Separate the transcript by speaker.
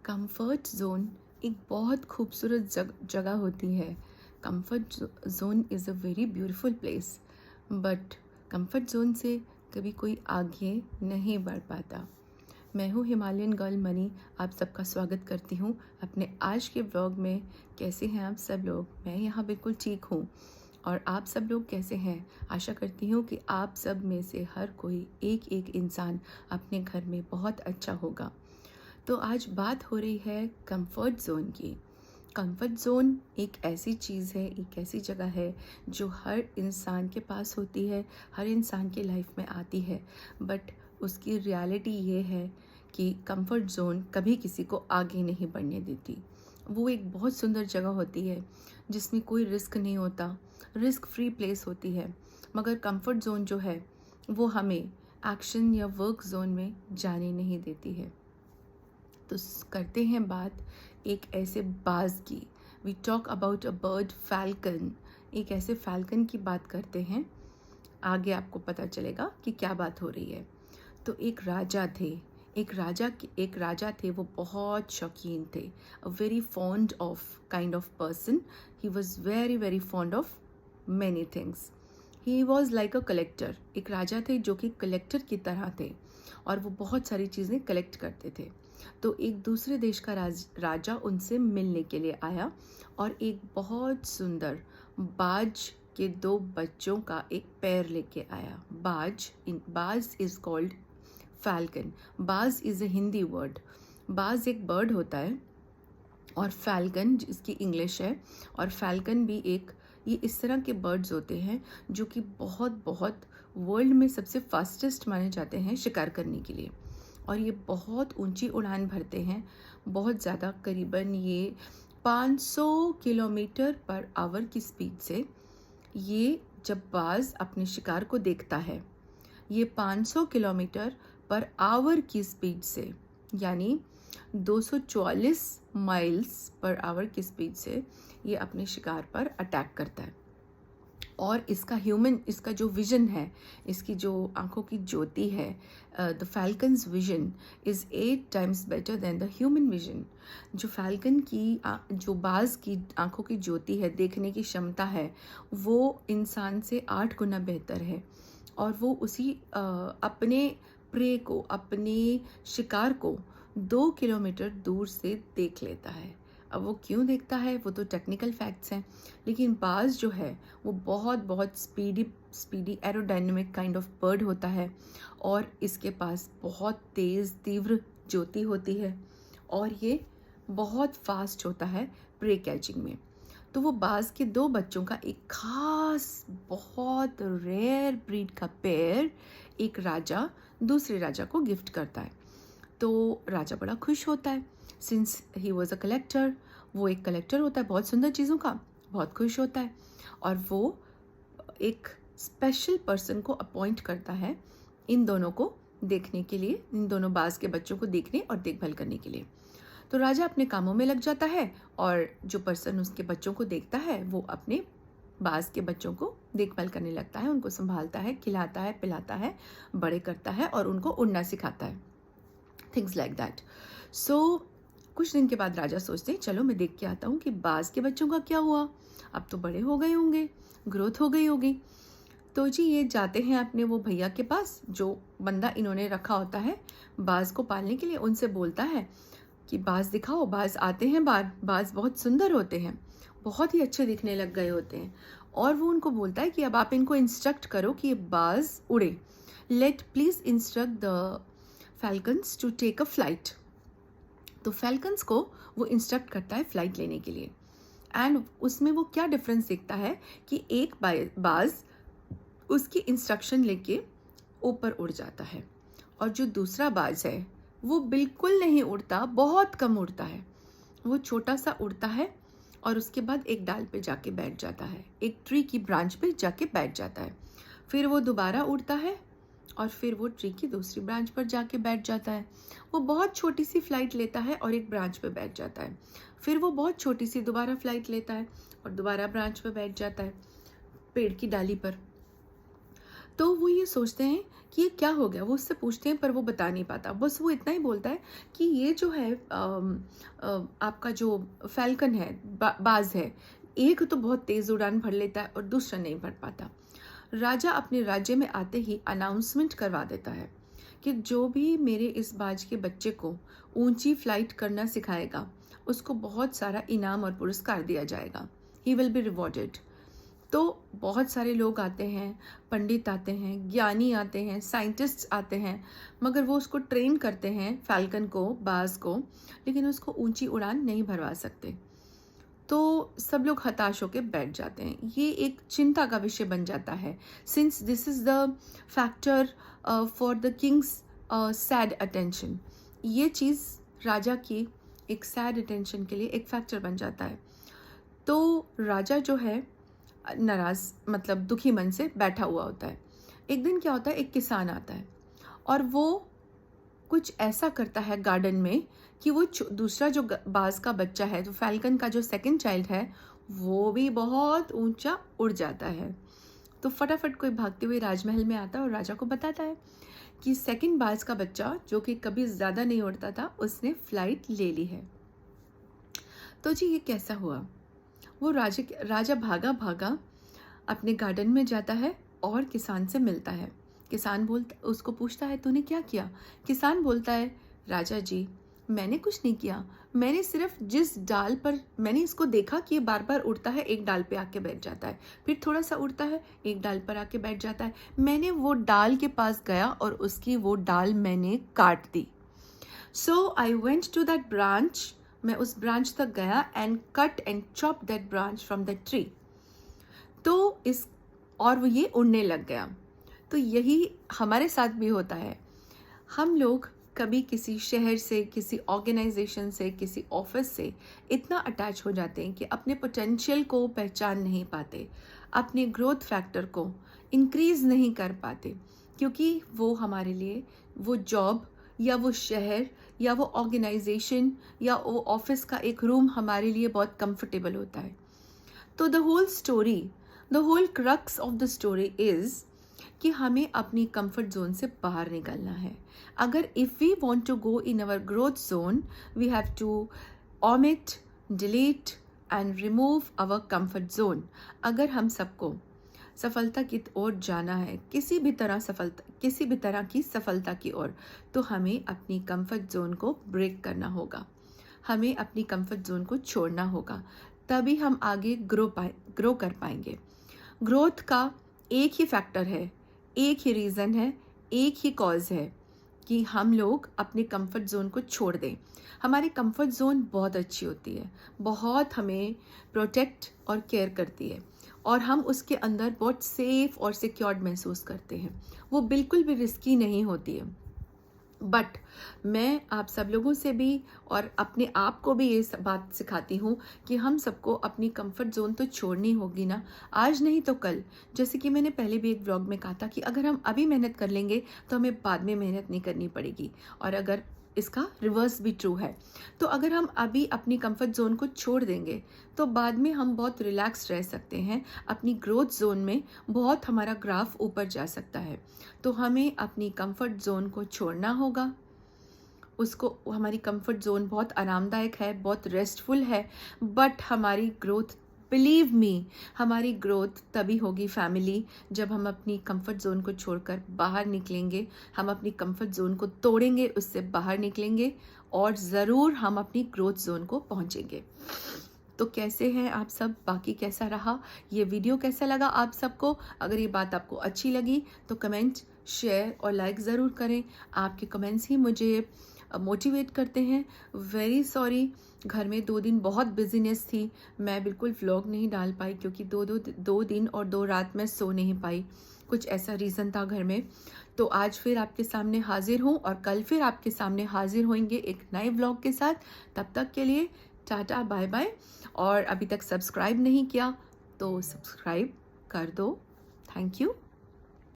Speaker 1: Comfort zone एक बहुत खूबसूरत जगह होती है। Comfort zone is a very beautiful place, but comfort zone से कभी कोई आगे नहीं बढ़ पाता। मैं हूँ हिमालयन गर्ल मनी, आप सबका स्वागत करती हूँ अपने आज के व्लॉग में। कैसे हैं आप सब लोग? मैं यहाँ बिल्कुल ठीक हूँ। और आप सब लोग कैसे हैं? आशा करती हूँ कि आप सब में से हर कोई एक एक इंसान अपने घर में बहुत अच्छा होगा। तो आज बात हो रही है कंफर्ट ज़ोन की। कंफर्ट ज़ोन एक ऐसी चीज़ है, एक ऐसी जगह है जो हर इंसान के पास होती है, हर इंसान की लाइफ में आती है। बट उसकी रियलिटी ये है कि कंफर्ट ज़ोन कभी किसी को आगे नहीं बढ़ने देती। वो एक बहुत सुंदर जगह होती है जिसमें कोई रिस्क नहीं होता, रिस्क फ्री प्लेस होती है। मगर कंफर्ट ज़ोन जो है वो हमें एक्शन या वर्क ज़ोन में जाने नहीं देती है। तो करते हैं बात एक ऐसे बाज की। We talk about a bird falcon. एक ऐसे फैल्कन की बात करते हैं। आगे आपको पता चलेगा कि क्या बात हो रही है। तो एक राजा थे। एक राजा थे, वो बहुत शौकीन थे। A very fond of kind of person. He was very very fond of many things. He was like a collector. एक राजा थे जो कि कलेक्टर की तरह थे और वो बहुत सारी चीज़ें कलेक्ट करते थे। तो एक दूसरे देश का राजा उनसे मिलने के लिए आया और एक बहुत सुंदर बाज के दो बच्चों का एक पैर लेके आया। बाज इज़ कॉल्ड फैल्कन। बाज इज़ अ हिंदी वर्ड। बाज एक बर्ड होता है और फैल्कन जिसकी इंग्लिश है, और फैल्कन भी एक, ये इस तरह के बर्ड्स होते हैं जो कि बहुत बहुत वर्ल्ड में सबसे फास्टेस्ट माने जाते हैं शिकार करने के लिए। और ये बहुत ऊंची उड़ान भरते हैं, बहुत ज़्यादा, करीबन ये 500 किलोमीटर पर आवर की स्पीड से। ये जब बाज अपने शिकार को देखता है, ये 500 किलोमीटर पर आवर की स्पीड से, यानी 244 माइल्स पर आवर की स्पीड से ये अपने शिकार पर अटैक करता है। और इसका जो विजन है, इसकी जो आंखों की ज्योति है, the falcons vision is 8 times better than the human vision. जो फैल्कन की जो बाज की आंखों की ज्योति है, देखने की क्षमता है, वो इंसान से 8 गुना बेहतर है। और वो अपने प्रे को, अपने शिकार को 2 किलोमीटर दूर से देख लेता है। अब वो क्यों देखता है वो तो टेक्निकल फैक्ट्स हैं, लेकिन बाज जो है वो बहुत बहुत speedy aerodynamic kind of bird होता है और इसके पास बहुत तेज़ तीव्र ज्योति होती है और ये बहुत फास्ट होता है प्रे कैचिंग में। तो वो बाज के दो बच्चों का एक खास बहुत रेयर ब्रीड का पेयर एक राजा दूसरे राजा को गिफ्ट करता है। तो राजा बड़ा खुश होता है, since he was a collector. वो एक कलेक्टर होता है बहुत सुंदर चीज़ों का, बहुत खुश होता है। और वो एक स्पेशल पर्सन को अपॉइंट करता है इन दोनों को देखने के लिए, इन दोनों बाज के बच्चों को देखने और देखभाल करने के लिए। तो राजा अपने कामों में लग जाता है और जो पर्सन उसके बच्चों को देखता है वो अपने बाज के बच्चों को देखभाल करने लगता है, उनको संभालता है, खिलाता है, पिलाता है, बड़े करता है और उनको उड़ना सिखाता है, थिंग्स लाइक दैट। सो कुछ दिन के बाद राजा सोचते हैं चलो मैं देख के आता हूँ कि बाज के बच्चों का क्या हुआ, अब तो बड़े हो गए होंगे, ग्रोथ हो गई होगी। तो जी ये जाते हैं अपने वो भैया के पास जो बंदा इन्होंने रखा होता है बाज को पालने के लिए। उनसे बोलता है कि बाज दिखाओ। बाज आते हैं बाहर, बाज बहुत सुंदर होते हैं, बहुत ही अच्छे दिखने लग गए होते हैं। और वो उनको बोलता है कि अब आप इनको इंस्ट्रक्ट करो कि ये बाज उड़े। Let please instruct the falcons to take a flight. तो फैल्कन्स को वो इंस्ट्रक्ट करता है फ्लाइट लेने के लिए। एंड उसमें वो क्या डिफरेंस देखता है कि एक बाज उसकी इंस्ट्रक्शन लेके ऊपर उड़ जाता है और जो दूसरा बाज है वो बिल्कुल नहीं उड़ता, बहुत कम उड़ता है। वो छोटा सा उड़ता है और उसके बाद एक डाल पे जाके बैठ जाता है, एक ट्री की ब्रांच पे जाके बैठ जाता है। फिर वो दोबारा उड़ता है और फिर वो ट्री की दूसरी ब्रांच पर जाके बैठ जाता है। वो बहुत छोटी सी फ्लाइट लेता है और एक ब्रांच पे बैठ जाता है। फिर वो बहुत छोटी सी दोबारा फ्लाइट लेता है और दोबारा ब्रांच पे बैठ जाता है, पेड़ की डाली पर। तो वो ये सोचते हैं कि ये क्या हो गया, वो उससे पूछते हैं पर वो बता नहीं पाता। बस वो इतना ही बोलता है कि ये जो है आपका जो फ़ैल्कन है, बाज़ है, एक तो बहुत तेज़ उड़ान भर लेता है और दूसरा नहीं भर पाता। राजा अपने राज्य में आते ही अनाउंसमेंट करवा देता है कि जो भी मेरे इस बाज के बच्चे को ऊंची फ्लाइट करना सिखाएगा उसको बहुत सारा इनाम और पुरस्कार दिया जाएगा। He will be rewarded. तो बहुत सारे लोग आते हैं, पंडित आते हैं, ज्ञानी आते हैं, साइंटिस्ट्स आते हैं, मगर वो उसको ट्रेन करते हैं फ़ैल्कन को, बाज को, लेकिन उसको ऊंची उड़ान नहीं भरवा सकते। तो सब लोग हताश होकर बैठ जाते हैं। ये एक चिंता का विषय बन जाता है, since this is the factor for the Kings sad attention. ये चीज़ राजा की एक सैड अटेंशन के लिए एक फैक्टर बन जाता है। तो राजा जो है नाराज़, मतलब दुखी मन से बैठा हुआ होता है। एक दिन क्या होता है, एक किसान आता है और वो कुछ ऐसा करता है गार्डन में कि वो दूसरा जो बाज का बच्चा है, जो फ़ैल्कन का जो सेकंड चाइल्ड है, वो भी बहुत ऊंचा उड़ जाता है। तो फटाफट कोई भागते हुए राजमहल में आता है और राजा को बताता है कि सेकंड बाज का बच्चा, जो कि कभी ज़्यादा नहीं उड़ता था, उसने फ़्लाइट ले ली है। तो जी ये कैसा हुआ? वो राजा भागा भागा अपने गार्डन में जाता है और किसान से मिलता है। किसान उसको पूछता है, तूने क्या किया? किसान बोलता है, राजा जी मैंने कुछ नहीं किया, मैंने सिर्फ जिस डाल पर मैंने इसको देखा कि ये बार बार उड़ता है, एक डाल पे आके बैठ जाता है, फिर थोड़ा सा उड़ता है, एक डाल पर आके बैठ जाता है, मैंने वो डाल के पास गया और उसकी वो डाल मैंने काट दी। So I went to that branch, मैं उस ब्रांच तक गया and cut and chop that branch from that tree. तो और वो ये उड़ने लग गया। तो यही हमारे साथ भी होता है। हम लोग कभी किसी शहर से, किसी ऑर्गेनाइजेशन से, किसी ऑफिस से इतना अटैच हो जाते हैं कि अपने पोटेंशियल को पहचान नहीं पाते, अपने ग्रोथ फैक्टर को इंक्रीज़ नहीं कर पाते, क्योंकि वो हमारे लिए वो जॉब या वो शहर या वो ऑर्गेनाइजेशन या वो ऑफिस का एक रूम हमारे लिए बहुत कंफर्टेबल होता है। तो the whole crux of the story is कि हमें अपनी कंफर्ट जोन से बाहर निकलना है। अगर if we want to go in our growth zone, we have to omit, delete and remove our comfort zone. अगर हम सबको सफलता की ओर जाना है, किसी भी तरह की सफलता की ओर, तो हमें अपनी कंफर्ट जोन को ब्रेक करना होगा, हमें अपनी कंफर्ट जोन को छोड़ना होगा, तभी हम आगे ग्रो कर पाएंगे। ग्रोथ का एक ही फैक्टर है, एक ही रीज़न है, एक ही कॉज है कि हम लोग अपने कंफर्ट जोन को छोड़ दें। हमारी कंफर्ट जोन बहुत अच्छी होती है, बहुत हमें प्रोटेक्ट और केयर करती है और हम उसके अंदर बहुत सेफ और सिक्योर्ड महसूस करते हैं। वो बिल्कुल भी रिस्की नहीं होती है। बट मैं आप सब लोगों से भी और अपने आप को भी ये बात सिखाती हूँ कि हम सबको अपनी कंफर्ट जोन तो छोड़नी होगी ना, आज नहीं तो कल। जैसे कि मैंने पहले भी एक व्लॉग में कहा था कि अगर हम अभी मेहनत कर लेंगे तो हमें बाद में मेहनत नहीं करनी पड़ेगी, और अगर इसका रिवर्स भी ट्रू है। तो अगर हम अभी अपनी कंफर्ट जोन को छोड़ देंगे तो बाद में हम बहुत रिलैक्स रह सकते हैं, अपनी ग्रोथ जोन में बहुत हमारा ग्राफ ऊपर जा सकता है। तो हमें अपनी कंफर्ट जोन को छोड़ना होगा। उसको हमारी कंफर्ट जोन बहुत आरामदायक है, बहुत रेस्टफुल है, बट हमारी ग्रोथ, बिलीव मी, हमारी ग्रोथ तभी होगी फैमिली जब हम अपनी कंफर्ट जोन को छोड़कर बाहर निकलेंगे, हम अपनी कंफर्ट जोन को तोड़ेंगे, उससे बाहर निकलेंगे और ज़रूर हम अपनी ग्रोथ जोन को पहुंचेंगे। तो कैसे हैं आप सब? बाकी कैसा रहा ये वीडियो, कैसा लगा आप सबको? अगर ये बात आपको अच्छी लगी तो कमेंट, शेयर और लाइक ज़रूर करें। आपके कमेंट्स ही मुझे मोटिवेट करते हैं। वेरी सॉरी, घर में 2 दिन बहुत बिजीनेस थी, मैं बिल्कुल व्लॉग नहीं डाल पाई क्योंकि 2 दिन और 2 रात मैं सो नहीं पाई, कुछ ऐसा रीज़न था घर में। तो आज फिर आपके सामने हाजिर हूँ और कल फिर आपके सामने हाजिर होंगे एक नए व्लॉग के साथ। तब तक के लिए टाटा बाय बाय। और अभी तक सब्सक्राइब नहीं किया तो सब्सक्राइब कर दो। Thank you.